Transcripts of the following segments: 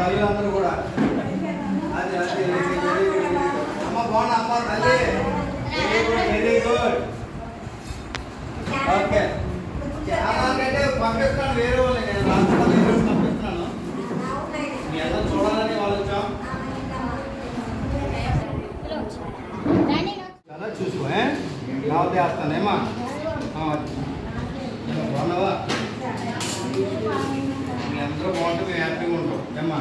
తల్లులందరూ కూడా అది అమ్మ బాగున్నా అమ్మ తల్లి వెరీ గుడ్ ఓకే చాలాకంటే పంపిస్తున్నాను వేరే వాళ్ళు నేను పంపిస్తున్నాను మీ అందరూ చూడాలని వాళ్ళు వచ్చాం చాలా చూసుకో కావతే వేస్తానేమా బాగున్నావా మీ అందరూ బాగుంటే మేము హ్యాపీగా ఉంటాం ఏమ్మా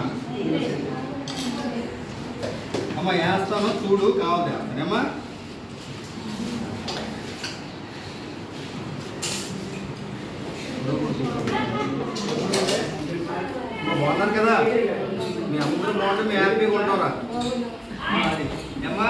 అమ్మ వేస్తాను చూడు కావతే వేస్తానేమ్మా బాగున్నారు కదా మీ అందరూ బాగుంటే మేము హ్యాపీగా ఉంటారా ఏమ్మా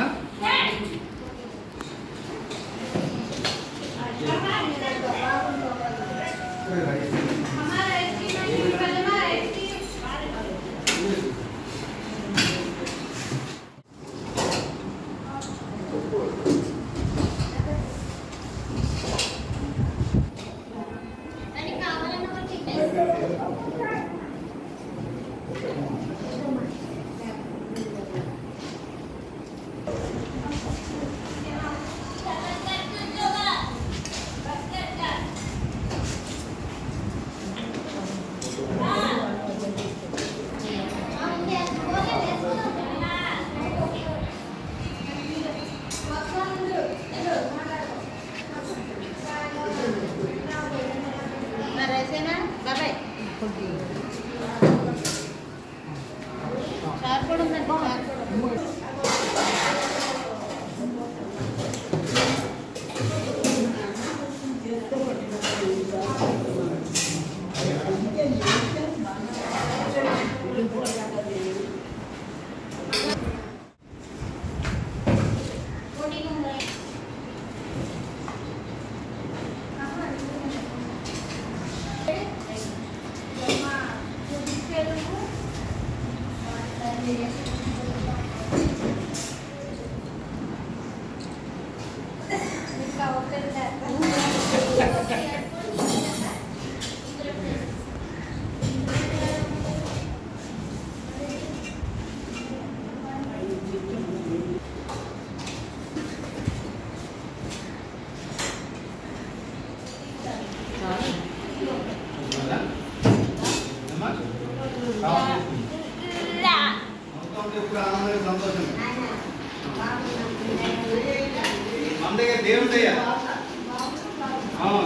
అందుకే దేవుడయ్యా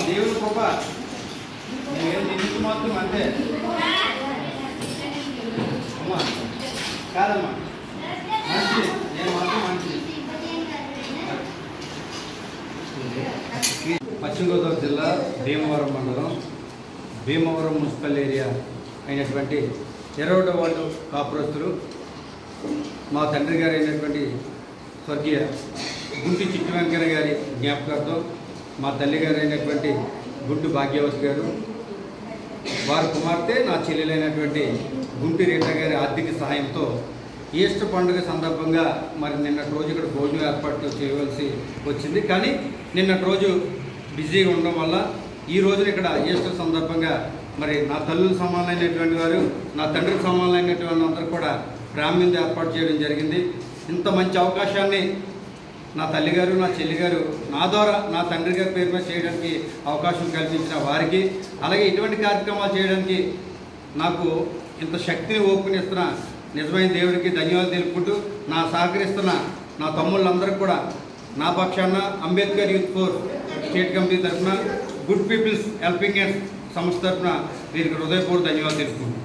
దేవుడు గొప్ప నేను నిన్ను మాత్రం అంతే అమ్మా కాదమ్మా మంచిది నేను మాత్రం మంచిది పశ్చిమ గోదావరి జిల్లా భీమవరం మండలం భీమవరం మున్సిపల్ ఏరియా అయినటువంటి 20వ వార్డు కాపురస్తులు మా తండ్రి గారు అయినటువంటి స్వర్గీయ గుంటి చిట్టి వెంకన్న గారి జ్ఞాపకార్థం మా తల్లి గారు అయినటువంటి గుంటు భాగ్యవతి గారు వారి కుమార్తె నా చెల్లెలైనటువంటి గుంటి రీటా గారి ఆర్థిక సహాయంతో ఈస్టర్ పండుగ సందర్భంగా మరి నిన్నటి రోజు ఇక్కడ భోజనం ఏర్పాటు చేయవలసి వచ్చింది. కానీ నిన్నటి రోజు బిజీగా ఉండడం వల్ల ఈ రోజున ఇక్కడ ఈస్టర్ సందర్భంగా మరి నా తల్లుల సమానమైనటువంటి వారు నా తండ్రికి సమానమైనటువంటి అందరూ కూడా బ్రాహ్మణులు ఏర్పాటు చేయడం జరిగింది. ఇంత మంచి అవకాశాన్ని నా తల్లిగారు నా చెల్లిగారు నా ద్వారా నా తండ్రి గారి పేరు మీద చేయడానికి అవకాశం కల్పించిన వారికి, అలాగే ఇటువంటి కార్యక్రమాలు చేయడానికి నాకు ఇంత శక్తిని ఓపునిస్తున్న నిజమైన దేవుడికి ధన్యవాదాలు తెలుపుకుంటూ నా సహకరిస్తున్న నా తమ్ముళ్ళందరికీ కూడా నా పక్షాన Ambedkar youth force state committee తరఫున గుడ్ పీపుల్స్ హెల్పింగ్ హ్యాండ్స్ సంస్థ తరఫున వీరికి హృదయపూర్వక ధన్యవాదాలు తెలుపుకుంటున్నాను.